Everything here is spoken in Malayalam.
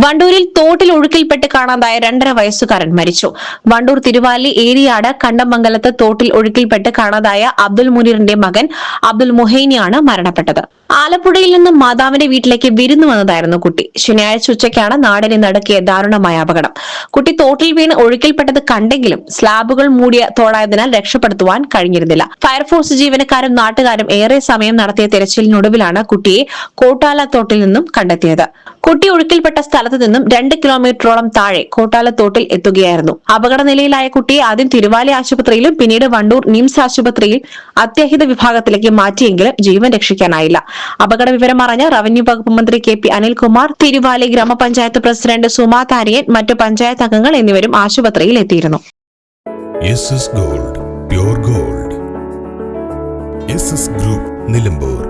വണ്ടൂരിൽ തോട്ടിൽ ഒഴുക്കിൽപ്പെട്ട് കാണാതായ 2.5 വയസ്സുകാരൻ മരിച്ചു. വണ്ടൂർ തിരുവാലി ഏരിയാട് കണ്ടമംഗലത്ത് തോട്ടിൽ ഒഴുക്കിൽപ്പെട്ട് കാണാതായ അബ്ദുൽ മുനീറിന്റെ മകൻ അബ്ദുൽ മുഹൈനിയാണ് മരണപ്പെട്ടത്. ആലപ്പുഴയിൽ നിന്ന് മാതാവിന്റെ വീട്ടിലേക്ക് വിരുന്നു വന്നതായിരുന്നു കുട്ടി. ശനിയാഴ്ച ഉച്ചയ്ക്കാണ് നാടിനെ നടുക്കിയ ദാരുണമായ അപകടം. കുട്ടി തോട്ടിൽ വീണ് ഒഴുക്കിൽപ്പെട്ടത് കണ്ടെങ്കിലും സ്ലാബുകൾ മൂടിയ തോടായതിനാൽ രക്ഷപ്പെടുത്തുവാൻ കഴിഞ്ഞിരുന്നില്ല. ഫയർഫോഴ്സ് ജീവനക്കാരും നാട്ടുകാരും ഏറെ സമയം നടത്തിയ തെരച്ചിലിനൊടുവിലാണ് കുട്ടിയെ കോട്ടാലത്തോട്ടിൽ നിന്നും കണ്ടെത്തിയത്. കുട്ടി ഒഴുക്കിൽപ്പെട്ട സ്ഥലത്ത് നിന്നും 2 കിലോമീറ്ററോളം താഴെ കോട്ടാലത്തോട്ടിൽ എത്തുകയായിരുന്നു. അപകടനിലയിലായ കുട്ടിയെ ആദ്യം തിരുവാലി ആശുപത്രിയിലും പിന്നീട് വണ്ടൂർ നിംസ് ആശുപത്രിയിൽ അത്യാഹിത വിഭാഗത്തിലേക്ക് മാറ്റിയെങ്കിലും ജീവൻ രക്ഷിക്കാനായില്ല. അപകട വിവരം അറിഞ്ഞ റവന്യൂ വകുപ്പ് മന്ത്രി KP അനിൽകുമാർ, തിരുവാലി ഗ്രാമപഞ്ചായത്ത് പ്രസിഡന്റ് സുമാ താരിയൻ, മറ്റു പഞ്ചായത്ത് അംഗങ്ങൾ എന്നിവരും ആശുപത്രിയിൽ എത്തിയിരുന്നു. Gold, pure gold. Group Nilambur.